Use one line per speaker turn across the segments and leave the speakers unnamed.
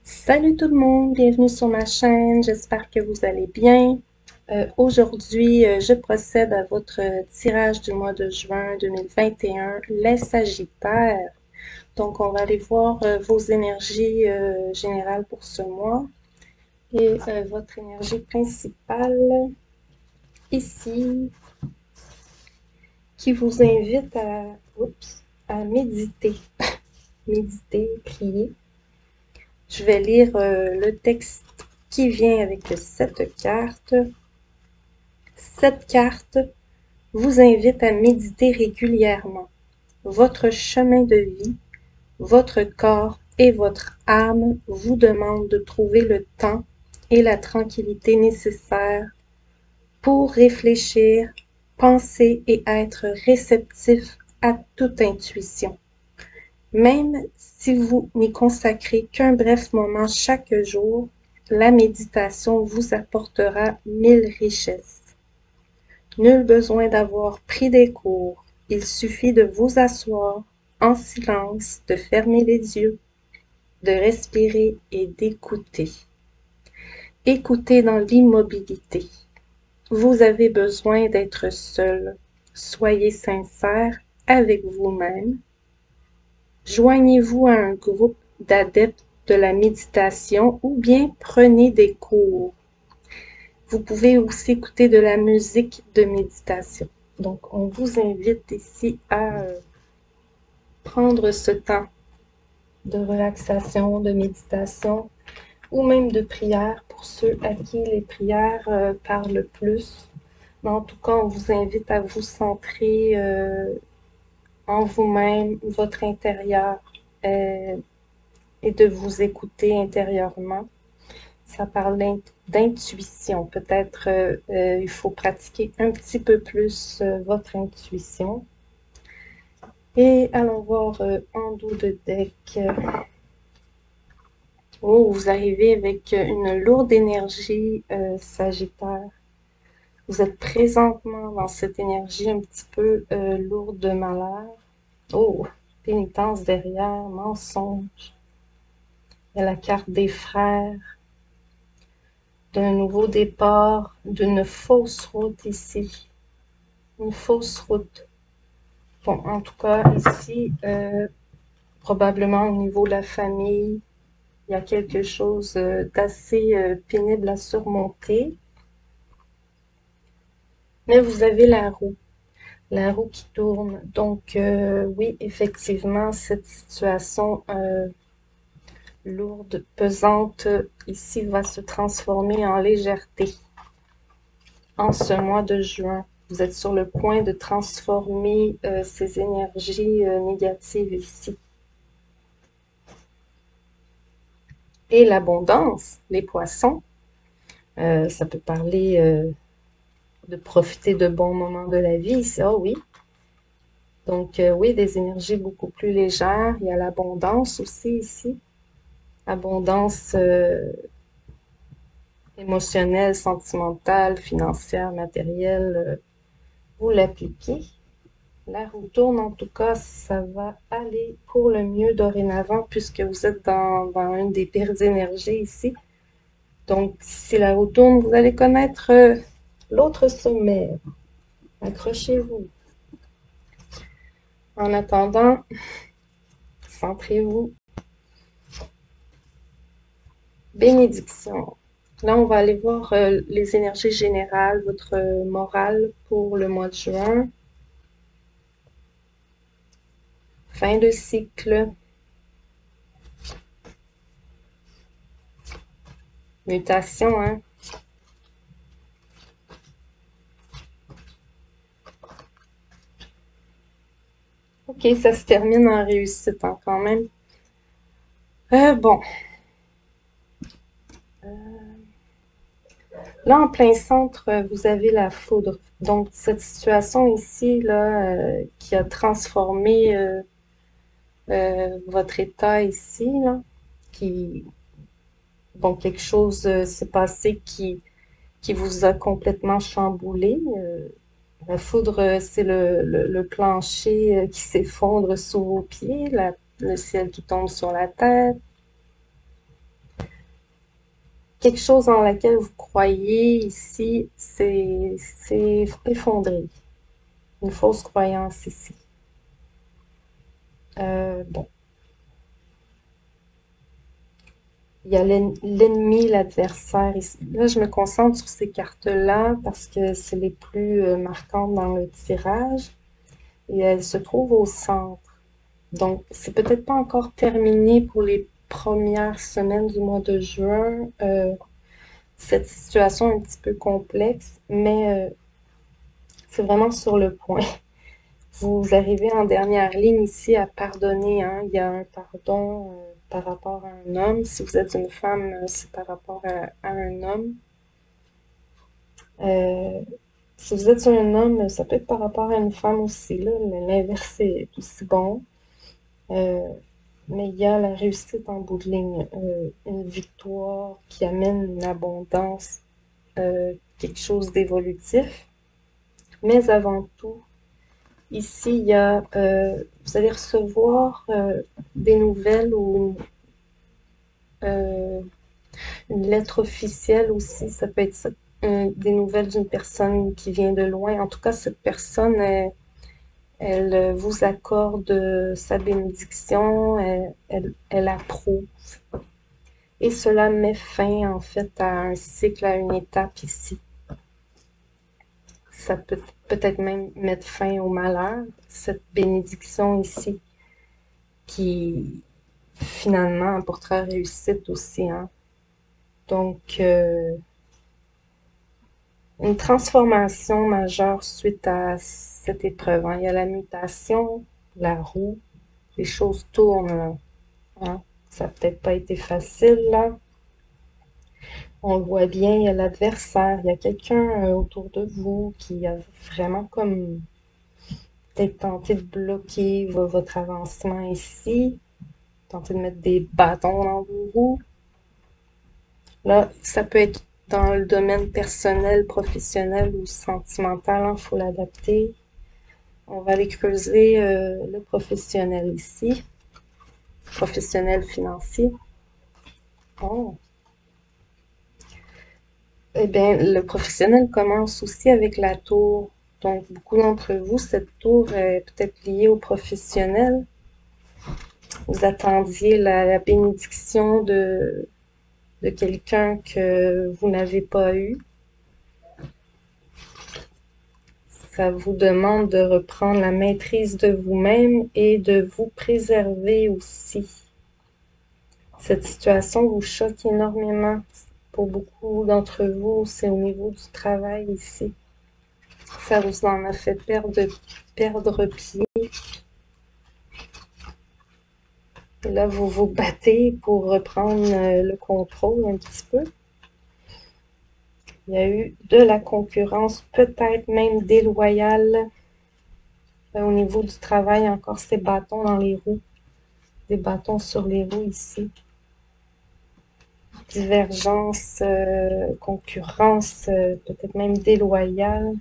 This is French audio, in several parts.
Salut tout le monde, bienvenue sur ma chaîne, j'espère que vous allez bien. Aujourd'hui, je procède à votre tirage du mois de juin 2021, les Sagittaires. Donc, on va aller voir vos énergies générales pour ce mois et votre énergie principale ici qui vous invite à méditer, méditer, prier. Je vais lire le texte qui vient avec cette carte. Cette carte vous invite à méditer régulièrement. Votre chemin de vie, votre corps et votre âme vous demandent de trouver le temps et la tranquillité nécessaires pour réfléchir, penser et être réceptif à toute intuition. Même si vous n'y consacrez qu'un bref moment chaque jour, la méditation vous apportera 1000 richesses. Nul besoin d'avoir pris des cours, il suffit de vous asseoir en silence, de fermer les yeux, de respirer et d'écouter. Écoutez dans l'immobilité. Vous avez besoin d'être seul. Soyez sincère avec vous-même. Joignez-vous à un groupe d'adeptes de la méditation ou bien prenez des cours. Vous pouvez aussi écouter de la musique de méditation. Donc, on vous invite ici à prendre ce temps de relaxation, de méditation ou même de prière pour ceux à qui les prières parlent plus. Mais en tout cas, on vous invite à vous centrer en vous-même, votre intérieur et de vous écouter intérieurement. Ça parle d'intuition. Peut-être il faut pratiquer un petit peu plus votre intuition. Et allons voir en dos de deck. Oh, vous arrivez avec une lourde énergie Sagittaire. Vous êtes présentement dans cette énergie un petit peu lourde de malheur. Oh, pénitence derrière, mensonge. Il y a la carte des frères, d'un nouveau départ, d'une fausse route ici. Une fausse route. Bon, en tout cas, ici, probablement au niveau de la famille, il y a quelque chose d'assez pénible à surmonter. Mais vous avez la roue qui tourne. Donc, oui, effectivement, cette situation lourde, pesante, ici, va se transformer en légèreté en ce mois de juin. Vous êtes sur le point de transformer ces énergies négatives ici. Et l'abondance, les poissons, ça peut parler de profiter de bons moments de la vie. Ah oui. Donc, oui, des énergies beaucoup plus légères. Il y a l'abondance aussi ici. Abondance émotionnelle, sentimentale, financière, matérielle. Vous l'appliquez. La roue tourne, en tout cas, ça va aller pour le mieux dorénavant puisque vous êtes dans une des pires énergies ici. Donc, si la roue tourne, vous allez connaître l'autre sommet. Accrochez-vous. En attendant, centrez-vous. Bénédiction. Là, on va aller voir les énergies générales, votre morale pour le mois de juin. Fin de cycle. Mutation, hein? Ok, ça se termine en réussite hein, quand même. Bon. Là, en plein centre, vous avez la foudre. Donc, cette situation ici, là, qui a transformé votre état ici, là, bon, quelque chose s'est passé qui vous a complètement chamboulé. La foudre, c'est le plancher qui s'effondre sous vos pieds, le ciel qui tombe sur la tête. quelque chose en laquelle vous croyez ici, c'est effondré. Une fausse croyance ici. Bon, il y a l'ennemi, l'adversaire ici. Là, je me concentre sur ces cartes-là parce que c'est les plus marquantes dans le tirage et elles se trouvent au centre. Donc, c'est peut-être pas encore terminé pour les premières semaines du mois de juin, cette situation un petit peu complexe, mais c'est vraiment sur le point. Vous arrivez en dernière ligne ici à pardonner, hein. Il y a un pardon par rapport à un homme. Si vous êtes une femme, c'est par rapport à un homme. Euh, si vous êtes un homme, ça peut être par rapport à une femme aussi, là. L'inverse est aussi bon. Euh, mais il y a la réussite en bout de ligne, une victoire qui amène une abondance, quelque chose d'évolutif. Mais avant tout, ici, il y a, vous allez recevoir des nouvelles ou euh, une lettre officielle aussi. Ça peut être ça, des nouvelles d'une personne qui vient de loin. En tout cas, cette personne, elle vous accorde sa bénédiction, elle approuve. Et cela met fin en fait à un cycle, à une étape ici. Ça peut peut-être même mettre fin au malheur, cette bénédiction ici qui finalement apportera réussite aussi, hein. Donc, une transformation majeure suite à cette épreuve, hein. Il y a la mutation, la roue, les choses tournent, là, hein. Ça n'a peut-être pas été facile, là. On le voit bien, il y a l'adversaire, il y a quelqu'un autour de vous qui a vraiment comme peut-être tenté de bloquer votre avancement ici, tenté de mettre des bâtons dans vos roues. Là, ça peut être dans le domaine personnel, professionnel ou sentimental, il faut l'adapter. On va aller creuser le professionnel ici, professionnel financier. Oh. Eh bien, le professionnel commence aussi avec la tour. Donc, beaucoup d'entre vous, cette tour est peut-être liée au professionnel. Vous attendiez la bénédiction de quelqu'un que vous n'avez pas eu. Ça vous demande de reprendre la maîtrise de vous-même et de vous préserver aussi. Cette situation vous choque énormément. Pour beaucoup d'entre vous, c'est au niveau du travail ici. Ça vous en a fait perdre pied. Et là, vous vous battez pour reprendre le contrôle un petit peu. Il y a eu de la concurrence, peut-être même déloyale au niveau du travail. Encore ces bâtons dans les roues, des bâtons sur les roues ici. Divergence, concurrence, peut-être même déloyale.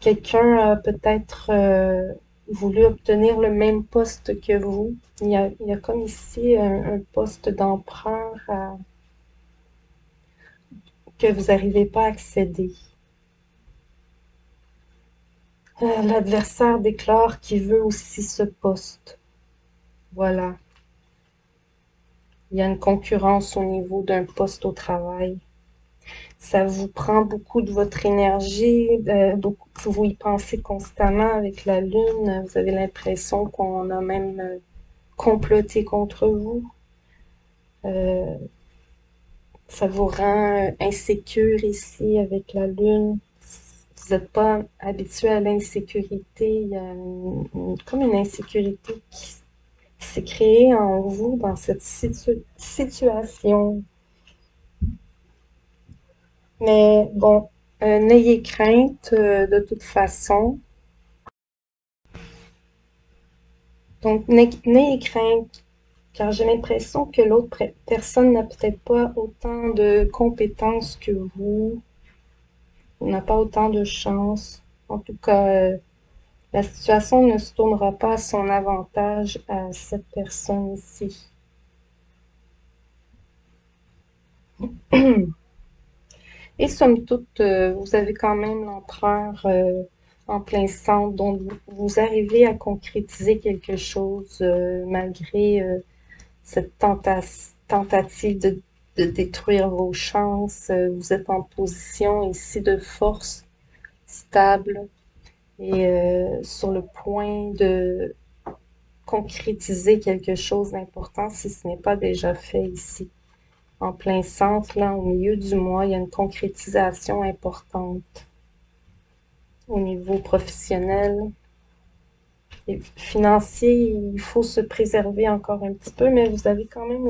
Quelqu'un a peut-être voulu obtenir le même poste que vous. Il y a comme ici un poste d'emprunt que vous n'arrivez pas à accéder. L'adversaire déclare qu'il veut aussi ce poste. Voilà. Il y a une concurrence au niveau d'un poste au travail. Ça vous prend beaucoup de votre énergie, vous y pensez constamment avec la lune. Vous avez l'impression qu'on a même comploté contre vous. Euh, Ça vous rend insécure ici avec la lune. Vous n'êtes pas habitué à l'insécurité. Il y a comme une insécurité qui s'est créée en vous dans cette situation. Mais bon, n'ayez crainte de toute façon. Donc, n'ayez crainte, car j'ai l'impression que l'autre personne n'a peut-être pas autant de compétences que vous, n'a pas autant de chance. En tout cas, la situation ne se tournera pas à son avantage à cette personne ici. Et somme toute, vous avez quand même l'empereur en plein centre, donc vous arrivez à concrétiser quelque chose malgré cette tentative de détruire vos chances. Vous êtes en position ici de force stable et sur le point de concrétiser quelque chose d'important si ce n'est pas déjà fait ici. En plein centre, là, au milieu du mois, il y a une concrétisation importante au niveau professionnel et financier. Il faut se préserver encore un petit peu, mais vous avez quand même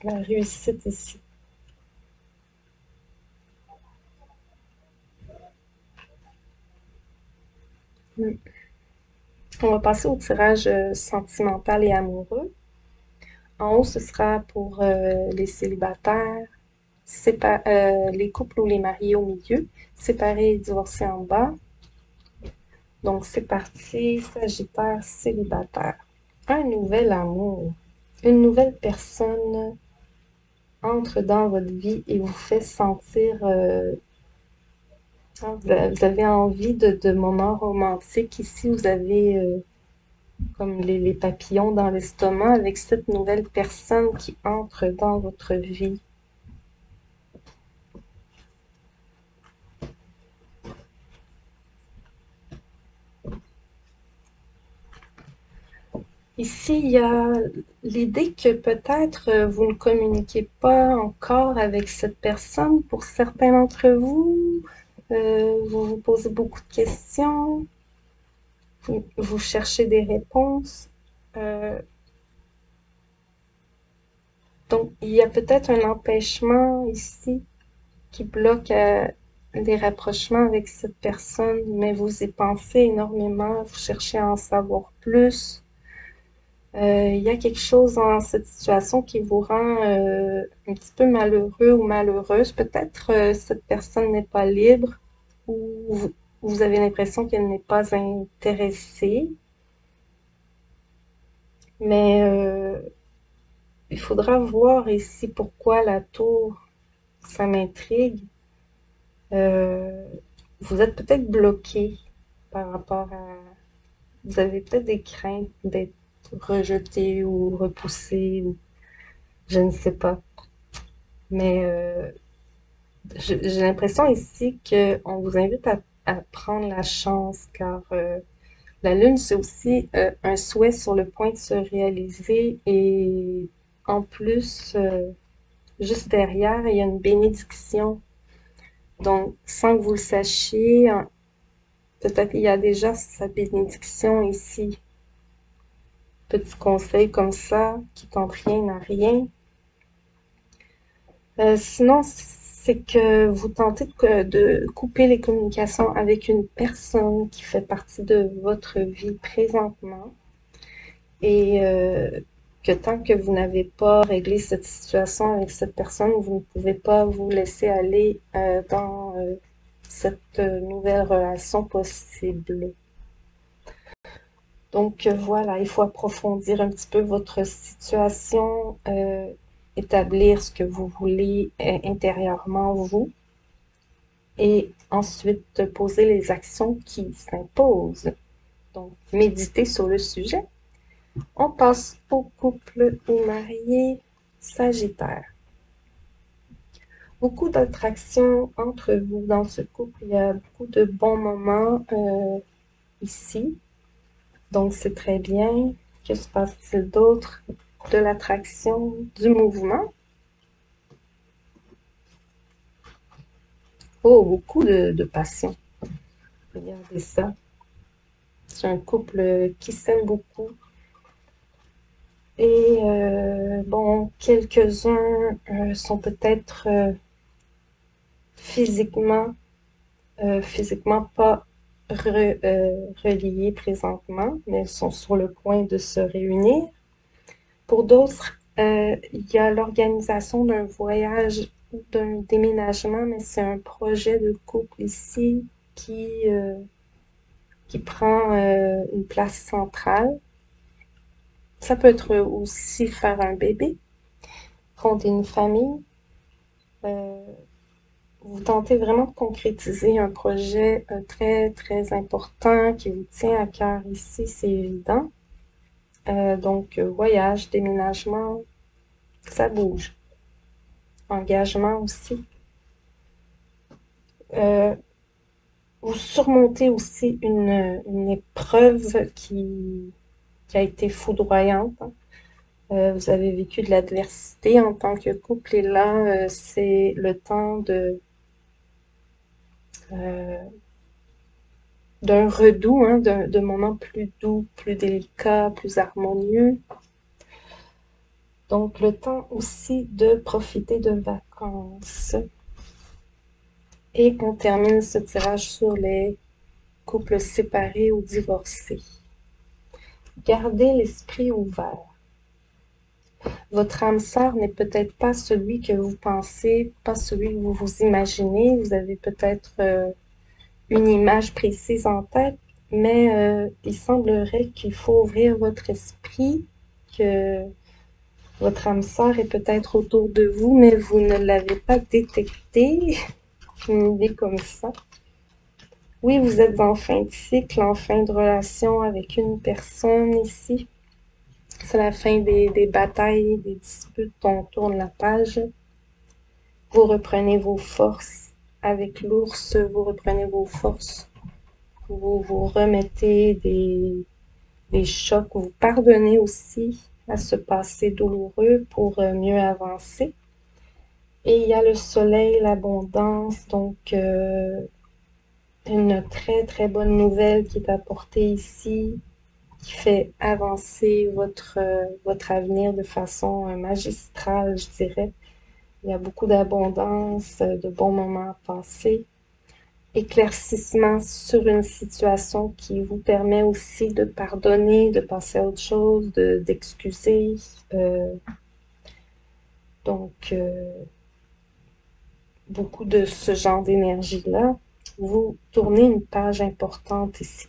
la réussite ici. Mm. On va passer au tirage sentimental et amoureux. En haut, ce sera pour les célibataires, les couples ou les mariés au milieu, séparés et divorcés en bas. Donc, c'est parti, Sagittaire célibataire. Un nouvel amour. Une nouvelle personne entre dans votre vie et vous fait sentir, vous avez envie de moments romantiques. Ici, vous avez comme les papillons dans l'estomac avec cette nouvelle personne qui entre dans votre vie. Ici, il y a l'idée que peut-être vous ne communiquez pas encore avec cette personne. Pour certains d'entre vous, vous vous posez beaucoup de questions, vous cherchez des réponses. Euh, donc, il y a peut-être un empêchement ici qui bloque les rapprochements avec cette personne, mais vous y pensez énormément, vous cherchez à en savoir plus. Il y a quelque chose dans cette situation qui vous rend un petit peu malheureux ou malheureuse. Peut-être cette personne n'est pas libre ou vous avez l'impression qu'elle n'est pas intéressée, mais il faudra voir ici pourquoi la tour, ça m'intrigue. Euh, vous êtes peut-être bloqué par rapport à... Vous avez peut-être des craintes d'être rejeté ou repoussé, ou je ne sais pas. Mais j'ai l'impression ici qu'on vous invite à prendre la chance, car la Lune, c'est aussi un souhait sur le point de se réaliser et en plus, juste derrière, il y a une bénédiction. Donc, sans que vous le sachiez, peut-être qu'il y a déjà sa bénédiction ici. Petit conseil comme ça, qui tente rien à rien. Sinon, c'est que vous tentez de couper les communications avec une personne qui fait partie de votre vie présentement et que tant que vous n'avez pas réglé cette situation avec cette personne, vous ne pouvez pas vous laisser aller dans cette nouvelle relation possible. Donc voilà, il faut approfondir un petit peu votre situation, établir ce que vous voulez intérieurement vous et ensuite poser les actions qui s'imposent. Donc méditer sur le sujet. On passe au couple ou marié Sagittaire. Beaucoup d'attractions entre vous dans ce couple. Il y a beaucoup de bons moments ici. Donc, c'est très bien. Que se passe-t-il d'autre? De l'attraction, du mouvement. Oh, beaucoup de passion. Regardez ça. C'est un couple qui s'aime beaucoup. Et bon, quelques-uns sont peut-être physiquement, physiquement pas reliés présentement, mais sont sur le point de se réunir. Pour d'autres, il y a l'organisation d'un voyage ou d'un déménagement, mais c'est un projet de couple ici qui prend une place centrale. Ça peut être aussi faire un bébé, fonder une famille, Euh, vous tentez vraiment de concrétiser un projet très, très important qui vous tient à cœur ici, c'est évident. Donc, voyage, déménagement, ça bouge. Engagement aussi. Euh, vous surmontez aussi une épreuve qui a été foudroyante. Vous avez vécu de l'adversité en tant que couple et là, c'est le temps euh, d'un redoux, hein, de moments plus doux, plus délicats, plus harmonieux. Donc, le temps aussi de profiter de vacances. Et on termine ce tirage sur les couples séparés ou divorcés. Gardez l'esprit ouvert. Votre âme sœur n'est peut-être pas celui que vous pensez, pas celui que vous vous imaginez. Vous avez peut-être une image précise en tête, mais il semblerait qu'il faut ouvrir votre esprit, que votre âme sœur est peut-être autour de vous, mais vous ne l'avez pas détecté. Une idée comme ça. Oui, vous êtes en fin de cycle, en fin de relation avec une personne ici. C'est la fin des batailles, des disputes, on tourne la page. Vous reprenez vos forces. Avec l'ours, vous reprenez vos forces. Vous vous remettez des chocs. Vous pardonnez aussi à ce passé douloureux pour mieux avancer. Et il y a le soleil, l'abondance, donc une très très bonne nouvelle qui est apportée ici, qui fait avancer votre avenir de façon magistrale, je dirais. Il y a beaucoup d'abondance, de bons moments à passer. Éclaircissement sur une situation qui vous permet aussi de pardonner, de passer à autre chose, d'excuser. Donc, beaucoup de ce genre d'énergie-là. Vous tournez une page importante ici.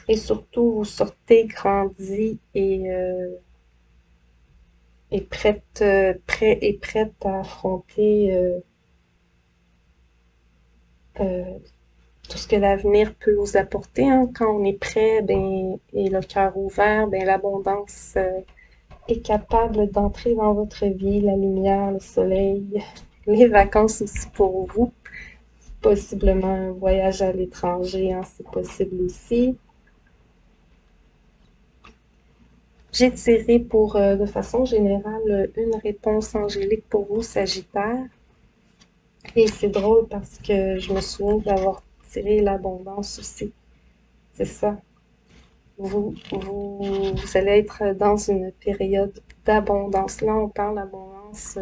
Et surtout, vous sortez grandi et prête à affronter euh, tout ce que l'avenir peut vous apporter. Hein. Quand on est prêt et le cœur ouvert, l'abondance est capable d'entrer dans votre vie, la lumière, le soleil, les vacances aussi pour vous. Possiblement un voyage à l'étranger, hein, c'est possible aussi. J'ai tiré pour, de façon générale, une réponse angélique pour vous, Sagittaire. Et c'est drôle parce que je me souviens d'avoir tiré l'abondance aussi. C'est ça. Vous allez être dans une période d'abondance. Là, on parle d'abondance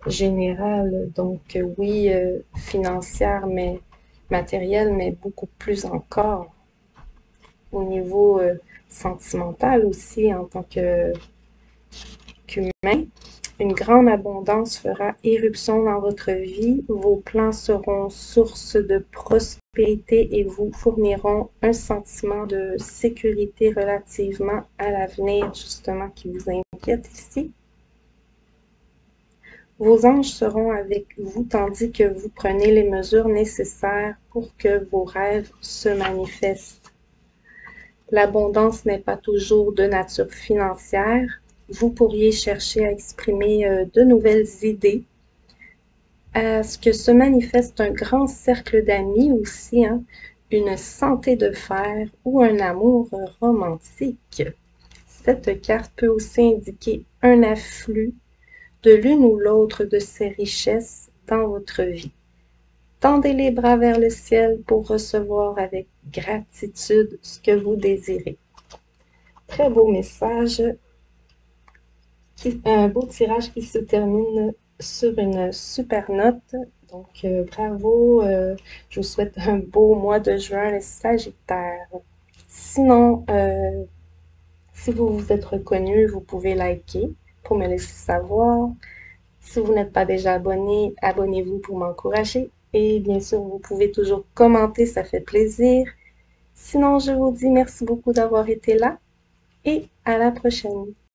générale, donc oui, financière, mais matérielle, mais beaucoup plus encore au niveau sentimental aussi en tant qu'humain. Une grande abondance fera éruption dans votre vie. Vos plans seront source de prospérité et vous fourniront un sentiment de sécurité relativement à l'avenir, justement, qui vous inquiète ici. Vos anges seront avec vous tandis que vous prenez les mesures nécessaires pour que vos rêves se manifestent. L'abondance n'est pas toujours de nature financière. Vous pourriez chercher à exprimer de nouvelles idées, à ce que se manifeste un grand cercle d'amis aussi, hein, une santé de fer ou un amour romantique. Cette carte peut aussi indiquer un afflux de l'une ou l'autre de ces richesses dans votre vie. Tendez les bras vers le ciel pour recevoir avec gratitude ce que vous désirez. Très beau message, un beau tirage qui se termine sur une super note. Donc, bravo, je vous souhaite un beau mois de juin, les Sagittaires. Sinon, si vous vous êtes reconnu, vous pouvez liker pour me laisser savoir. Si vous n'êtes pas déjà abonné, abonnez-vous pour m'encourager. Et bien sûr, vous pouvez toujours commenter, ça fait plaisir. Sinon, je vous dis merci beaucoup d'avoir été là et à la prochaine.